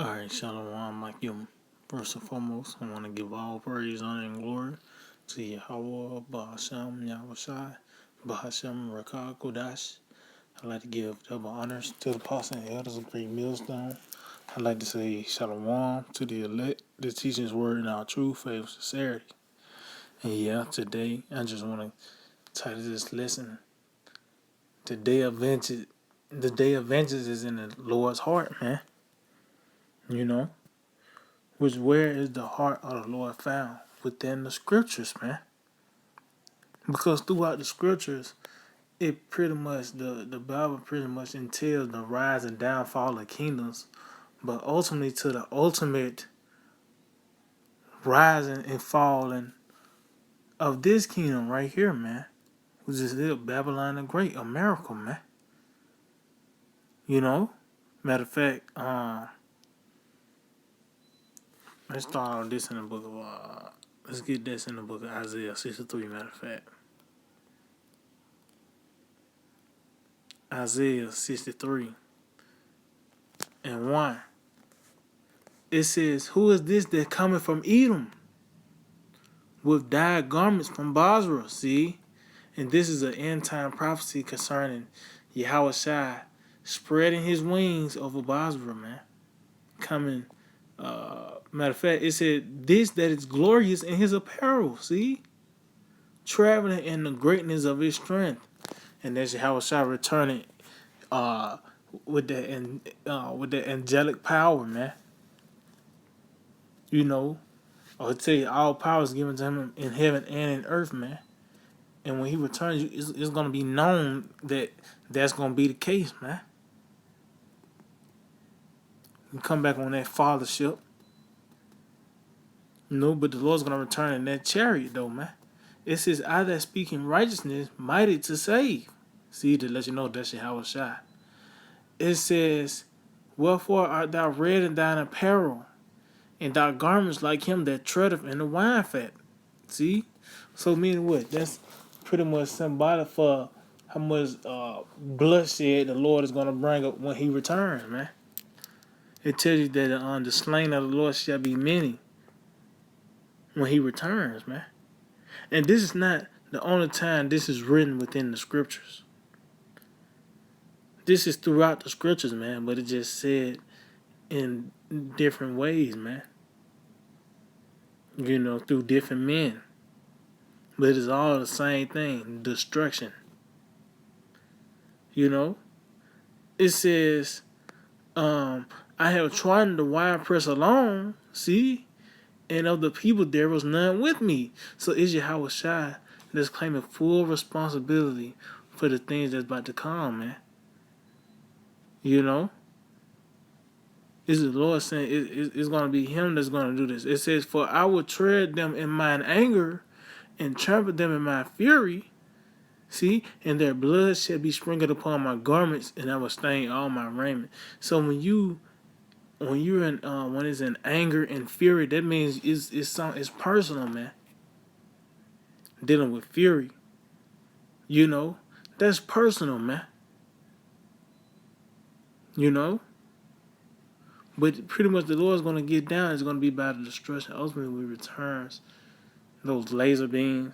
Alright, Shalom, Makim. First and foremost, I want to give all praise, honor, and glory to Yahweh, Bahasham, Yahushai, Bahasham, Rakah, Kodash. I'd like to give double honors to the apostles and elders of Great Millstone. I'd like to say Shalom to the elect, the teaching's word in our true faith, sincerity. And yeah, today, I just want to title this lesson, The Day of Vengeance. The Day of Vengeance is in the Lord's heart, man. You know? Which where is the heart of the Lord found? Within the scriptures, man. Because throughout the scriptures, it pretty much, the Bible pretty much entails the rise and downfall of kingdoms, but ultimately to the ultimate rising and falling of this kingdom right here, man. Which is it, Babylon the Great, a miracle, man. You know? Matter of fact, let's start on this in the book of, let's get this in the book of Isaiah 63, matter of fact. Isaiah 63 and 1. It says, "Who is this that cometh from Edom with dyed garments from Basra?" See? And this is an end time prophecy concerning Yahushua spreading his wings over Basra, man. Coming, matter of fact, it said, "This that is glorious in his apparel," see? Traveling in the greatness of his strength. And that's Yahushua returning with the angelic power, man. You know, I'll tell you, all power is given to him in heaven and in earth, man. And when he returns, it's going to be known that that's going to be the case, man. You come back on that fathership, but the Lord's going to return in that chariot, though, man. It says, "I that speak in righteousness, mighty to save." See, to let you know that's Yahushua. It says, "Wherefore art thou red in thine apparel, and thy garments like him that treadeth in the wine fat." See? So meaning what? That's pretty much symbolic for how much bloodshed the Lord is going to bring up when he returns, man. It tells you that the slain of the Lord shall be many when he returns, man. And this is not the only time this is written within the scriptures. This is throughout the scriptures, man, but it just said in different ways, man. You know, through different men. But it's all the same thing, destruction. You know? It says, I have trodden the winepress alone, see? And of the people there was none with me. So is Yahushua that's claiming full responsibility for the things that's about to come, man. You know? It's the Lord saying it's going to be him that's going to do this. It says, "For I will tread them in mine anger and trample them in my fury. See, and their blood shall be sprinkled upon my garments, and I will stain all my raiment." So when it's in anger and fury, that means it's personal, man. Dealing with fury, you know, that's personal, man. You know, but pretty much the Lord's gonna get down. It's gonna be by the destruction. Ultimately, when he returns, those laser beams,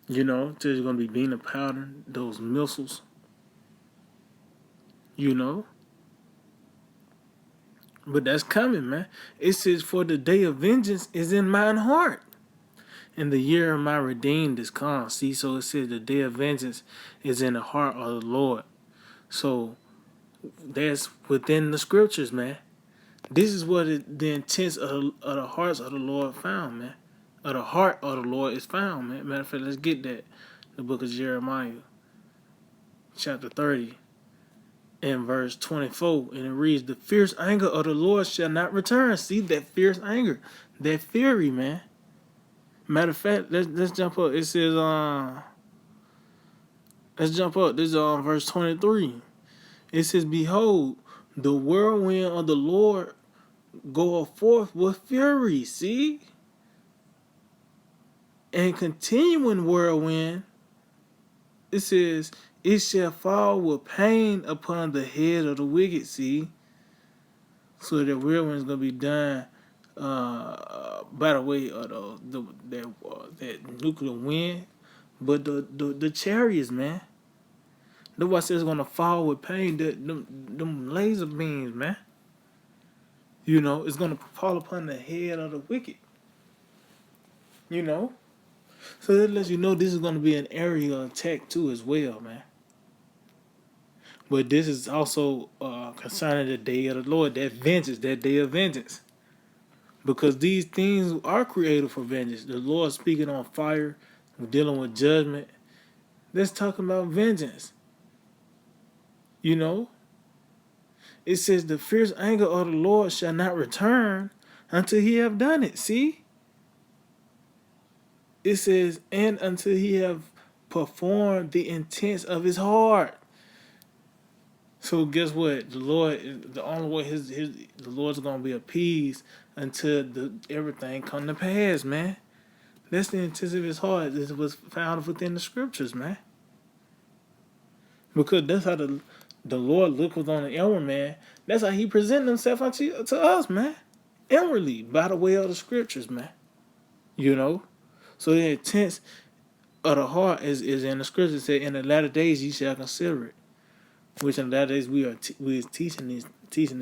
you know, there's gonna be beam of powder, those missiles, you know. But that's coming, man. It says, "For the day of vengeance is in mine heart, and the year of my redeemed is come." See, so it says the day of vengeance is in the heart of the Lord. So that's within the scriptures, man. This is what the intents of the hearts of the Lord found, man. Of the heart of the Lord is found, man. Matter of fact, let's get that. The book of Jeremiah, chapter 30. In verse 24, and it reads, "The fierce anger of the Lord shall not return." See, that fierce anger, that fury, man. Matter of fact, let's jump up. It says, let's jump up. This is verse 23. It says, "Behold, the whirlwind of the Lord goeth forth with fury." See, and continuing whirlwind, it says, "It shall fall with pain upon the head of the wicked." See. So the real one's gonna be done by the way of that nuclear wind, but the chariots, man. The one says gonna fall with pain. Them laser beams, man. You know, it's gonna fall upon the head of the wicked. You know, so that lets you know this is gonna be an aerial attack too, as well, man. But this is also concerning the day of the Lord, that vengeance, that day of vengeance. Because these things are created for vengeance. The Lord speaking on fire, dealing with judgment. Let's talk about vengeance. You know, it says the fierce anger of the Lord shall not return until he have done it. See? It says, and until he have performed the intents of his heart. So guess what? The Lord, the only way the Lord's gonna be appeased until everything come to pass, man. That's the intent of his heart. This was found within the scriptures, man. Because that's how the Lord looketh on the inward man. That's how he present himself to us, man. Inwardly, by the way of the scriptures, man. You know? So the intent of the heart is in the scriptures. Say, in the latter days ye shall consider it. Which in the latter days we are teaching this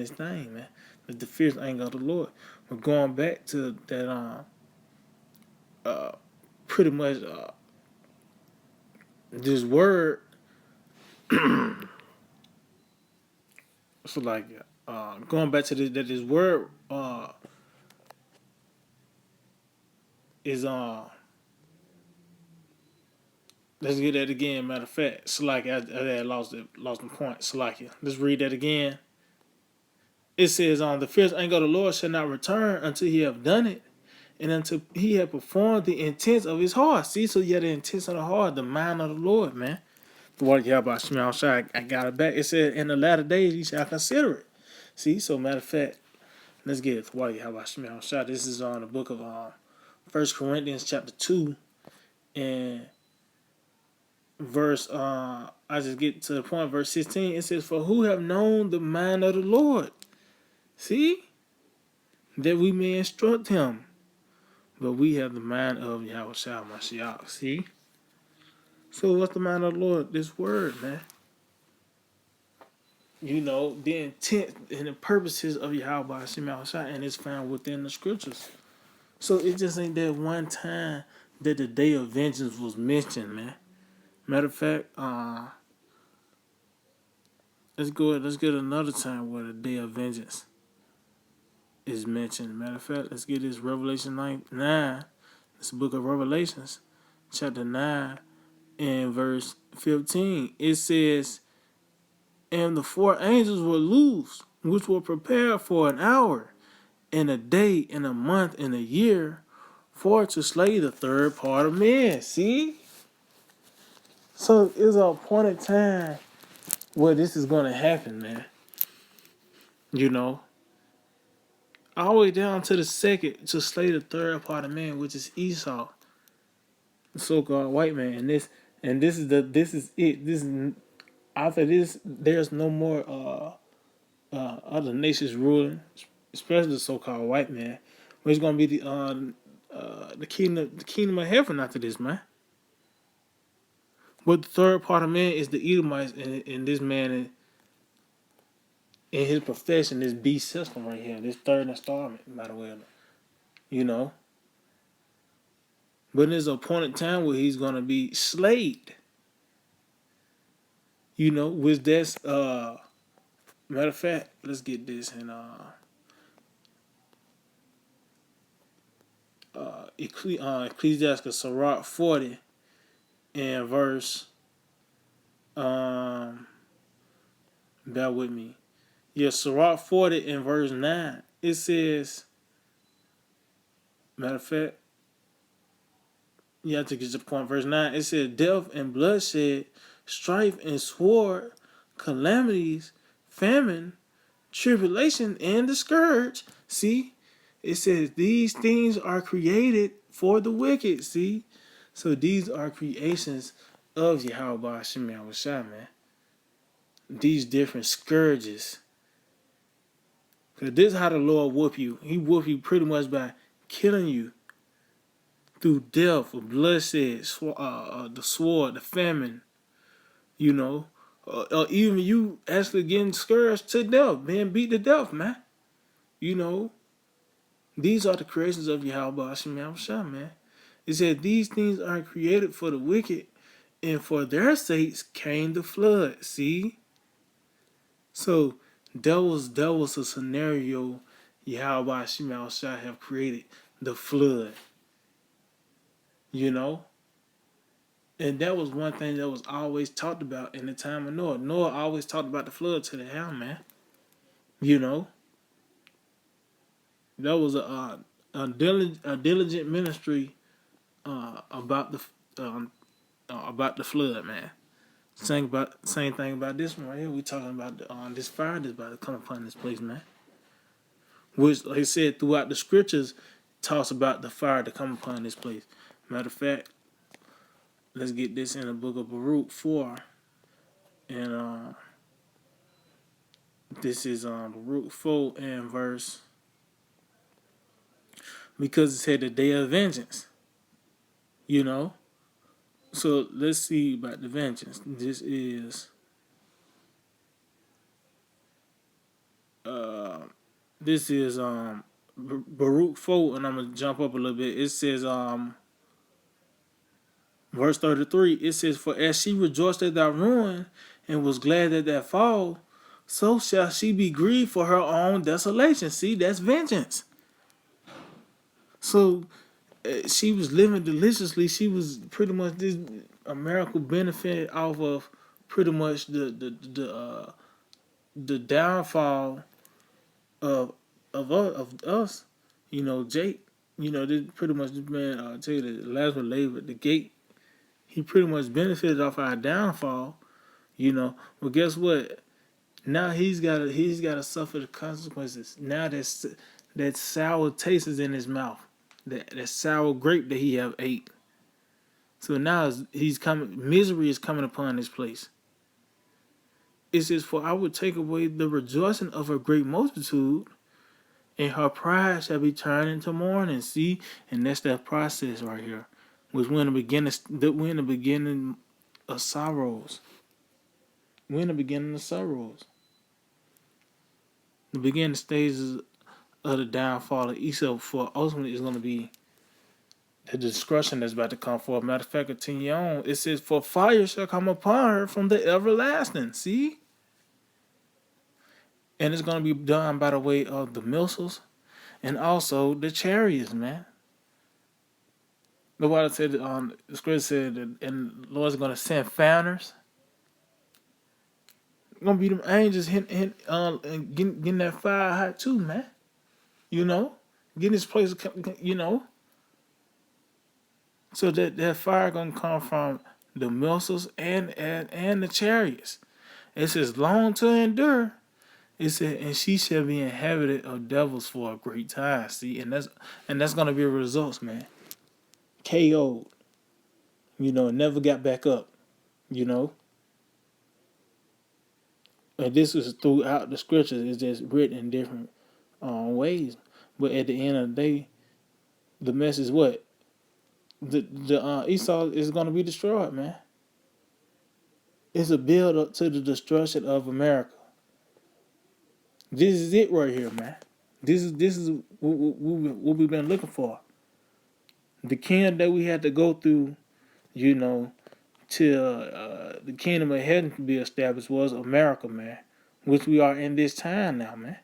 thing, man. The fierce anger of the Lord. We're going back to that pretty much this word. So like going back to this word is let's get that again. Matter of fact, Salakia, I lost the point. Salakia. Let's read that again. It says, the fierce anger of the Lord shall not return until he have done it, and until he have performed the intents of his heart. See, so you have the intents of the heart, the mind of the Lord, man. What you have about Shemel Shai, I got it back. It said, in the latter days you shall consider it. See, so matter of fact, let's get it. What you have about Shemel Shai. This is on the book of 1 Corinthians chapter 2 and verse I just get to the point, verse 16. It says, for who have known the mind of the Lord? See? That we may instruct him. But we have the mind of Yahweh Shai Mashiach. See? So what's the mind of the Lord? This word, man. You know, the intent and the purposes of Yahweh Shai, and it's found within the scriptures. So it just ain't that one time that the day of vengeance was mentioned, man. Matter of fact, let's get another time where the day of vengeance is mentioned. Matter of fact, let's get this Revelation 9. This book of Revelations, chapter 9 and verse 15. It says, and the four angels were loosed, which were prepared for an hour, and a day, and a month, and a year, for to slay the third part of men. See? So it's a appointed time where this is going to happen, man. You know? All the way down to the second to slay the third part of man, which is Esau, the so-called white man. And this is it. This is after this. There's no more other nations ruling, especially the so-called white man. But it's gonna be the kingdom of heaven after this, man. But the third part of man is the Edomites, and this man in his profession, this beast system right here, this third installment, by the way, you know. But there's a appointed time where he's gonna be slayed. You know, with this matter of fact, let's get this in Ecclesiastes Sirach 40 and verse bear with me. Yeah, Sirach 40 and verse 9. It says, matter of fact, you have to get the point. Verse 9, it says, death and bloodshed, strife and sword, calamities, famine, tribulation, and the scourge. See? It says these things are created for the wicked. See? So these are creations of Yahweh Hashem Yahushua, man. These different scourges Because this is how the Lord whoop you. He whoop you pretty much by killing you through death, bloodshed, the sword, the famine, you know. Or even you actually getting scourged to death, being beat to death, man. You know. These are the creations of Yahweh Hashem Yahushua, man. It said these things are created for the wicked, and for their sakes came the flood. See? So that was a scenario Yahweh Hashem Yahushua have created, the flood. You know? And that was one thing that was always talked about in the time of Noah. Noah always talked about the flood to the hell, man. You know? That was a diligent ministry about the flood, man. Same thing about this one right here. We talking about this fire that's about to come upon this place, man. Which, like I said, throughout the scriptures, talks about the fire to come upon this place. Matter of fact, let's get this in the book of Baruch 4, and this is Baruch 4 and verse, because it said the day of vengeance. You know. So let's see about the vengeance. This is Baruch 4, and I'm gonna jump up a little bit. It says verse 33. It says, "For as she rejoiced at thy ruin and was glad at thy fall, so shall she be grieved for her own desolation." See, that's vengeance. So she was living deliciously. She was pretty much this America benefited off of pretty much the downfall of us. You know, Jake. You know, this pretty much this man. Tell you that Lazarus laid at the gate. He pretty much benefited off our downfall. You know, well, guess what? Now he's got to suffer the consequences. Now that sour taste is in his mouth. That sour grape that he have ate. So now he's coming. Misery is coming upon this place. It says, "For I will take away the rejoicing of a great multitude, and her pride shall be turned into mourning." See, and that's that process right here, which we're in the beginning of sorrows. We're in the beginning of sorrows. The beginning stages of the downfall of Esau, for ultimately is going to be the destruction that's about to come forth. Matter of fact, continue on. It says, "For fire shall come upon her from the everlasting." See? And it's going to be done by the way of the missiles and also the chariots, man. The Bible said, the scripture said, and the Lord's going to send fanners. Going to be them angels and getting that fire hot too, man. You know? Getting this place, you know? So that fire going to come from the missiles and the chariots. It says, long to endure. It said, and she shall be inhabited of devils for a great time. See, and that's gonna be the results, man. KO'd. You know, never got back up. You know. And this is throughout the scriptures. It's just written in different ways. But at the end of the day, the message is what? The Esau is gonna be destroyed, man. It's a build up to the destruction of America. This is it right here, man. This is what we've been looking for. The kingdom that we had to go through, you know, till the kingdom of heaven to be established was America, man. Which we are in this time now, man.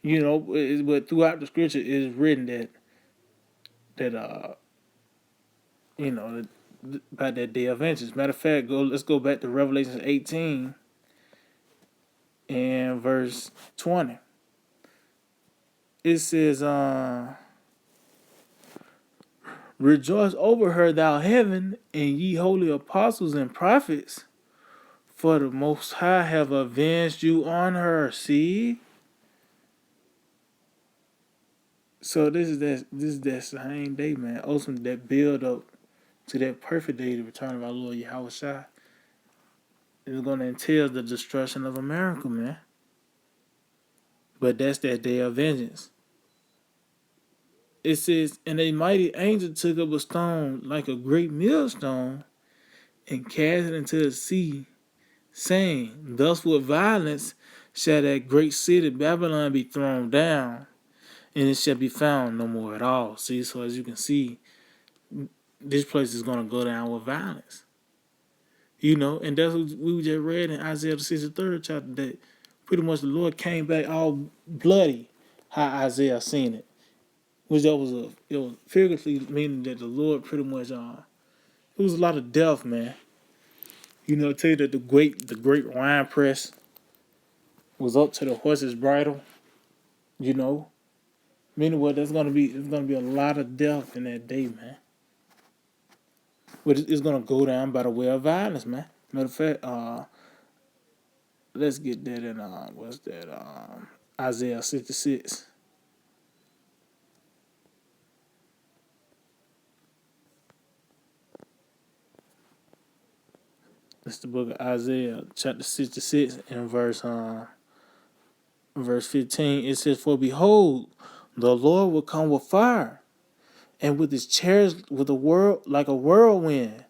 You know, but throughout the scripture it is written that you know, about that day of vengeance. Matter of fact, let's go back to Revelation 18 and verse 20. It says, "Rejoice over her, thou heaven, and ye holy apostles and prophets, for the Most High have avenged you on her." See? So this is that same day, man. Ultimately, that build up to that perfect day, the return of our Lord Yahweh Shai, is going to entail the destruction of America, man. But that's that day of vengeance. It says, and a mighty angel took up a stone like a great millstone and cast it into the sea, saying, thus with violence shall that great city Babylon be thrown down, and it shall be found no more at all. See, so as you can see, this place is going to go down with violence. And that's what we just read in Isaiah the 63rd chapter, that pretty much the Lord came back all bloody, how Isaiah seen it. Which it was figuratively meaning that the Lord pretty much it was a lot of death, man. Tell you that the great wine press was up to the horse's bridle, Meaning what there's gonna be a lot of death in that day, man. But it's gonna go down by the way of violence, man. Matter of fact, let's get that in what's that? Isaiah 66. It's the book of Isaiah, chapter 66, and verse 15. It says, "For behold, the Lord will come with fire, and with his chariots with a like a whirlwind,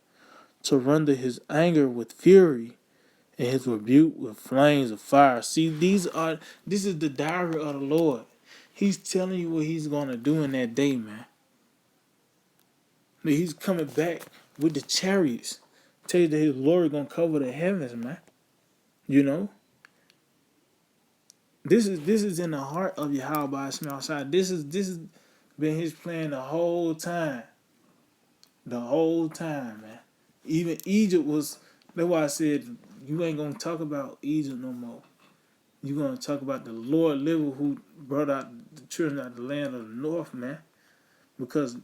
to render his anger with fury, and his rebuke with flames of fire." See, this is the diary of the Lord. He's telling you what he's gonna do in that day, man. He's coming back with the chariots. Tell you that his glory gonna cover the heavens, man. You know? This is in the heart of Yahweh by Shema Shai. This is been his plan the whole time. The whole time, man. Even Egypt was. That's why I said you ain't gonna talk about Egypt no more. You're gonna talk about the Lord living who brought out the children out of the land of the north, man. Because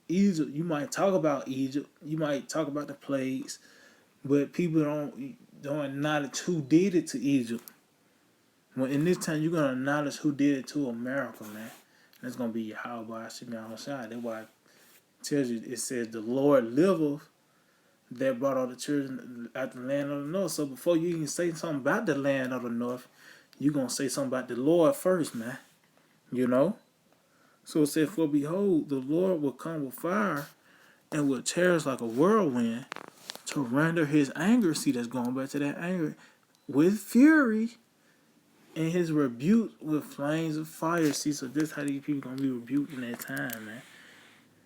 Egypt, you might talk about Egypt, you might talk about the plagues, but people don't acknowledge who did it to Egypt. Well, in this time, you're gonna acknowledge who did it to America, man. That's gonna be Yahweh Shema Shai. That's why it tells you, it says the Lord liveth that brought all the children out the land of the north. So before you even say something about the land of the north, you're gonna say something about the Lord first, man. So it said, "For behold, the Lord will come with fire and with terrors like a whirlwind, to render his anger." See, that's going back to that anger, "with fury, and his rebuke with flames of fire." See, so this how these people gonna be rebuked in that time, man.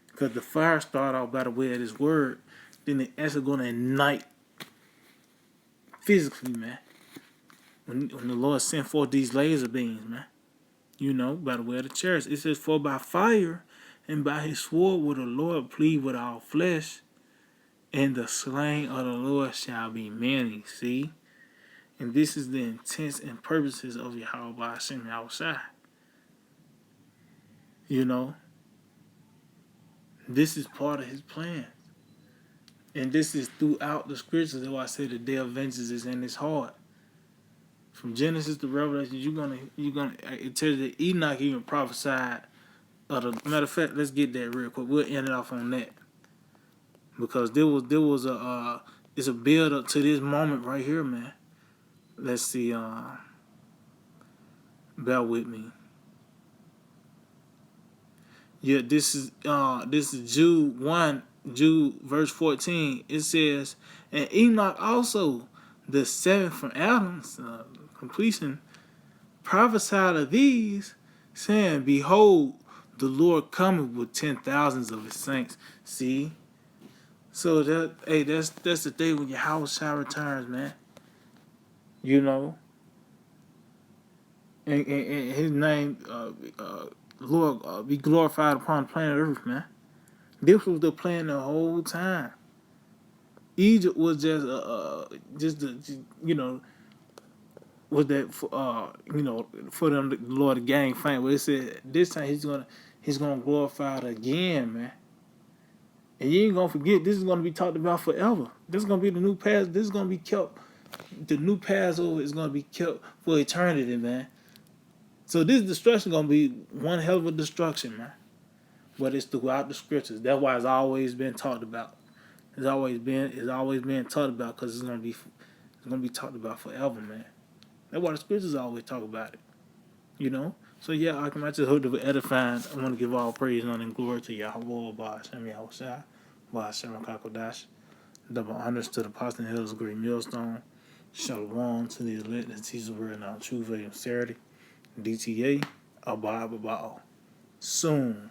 Because the fire started off by the way of his word, then it actually gonna ignite physically, man. When the Lord sent forth these laser beams, man. By the way of the church. It says, "For by fire and by his sword will the Lord plead with all flesh, and the slain of the Lord shall be many." See? And this is the intents and purposes of Yahweh Hashem Yahushai. This is part of his plan. And this is throughout the scriptures. That's why I say the day of vengeance is in his heart. From Genesis to Revelation, you're gonna. It tells you that Enoch even prophesied. Matter of fact, let's get that real quick. We'll end it off on that, because there was it's a build up to this moment right here, man. Let's see. Bear with me. Yeah, this is Jude 1, Jude verse 14. It says, "And Enoch also, the seventh from Adam's completion, prophesied of these, saying, Behold, the Lord cometh with 10,000s of his saints." See? So that's the day when Yahweh Shai returns, man. And his name, Lord, be glorified upon the planet Earth, man. This was the plan the whole time. Egypt was just was that for them the Lord to gain fame. But it said this time he's gonna glorify it again, man. And you ain't gonna forget, this is gonna be talked about forever. This is gonna be the new past. This is gonna be kept. The new Passover is gonna be kept for eternity, man. So this destruction gonna be one hell of a destruction, man. But it's throughout the scriptures. That's why it's always been talked about. It's always been talked about, because it's gonna be talked about forever, man. That's why the scriptures always talk about it. you know. So yeah, I just hope to be edifying. I want to give all praise and honor and glory to Yahweh, Ba'ashem Yahushua, Ba'ashem Rakakodash. Double honors to the Apostle Hills Great Millstone. Shalom to the elect that teaches the word in our true faith and sincerity. DTA, Abba Soon.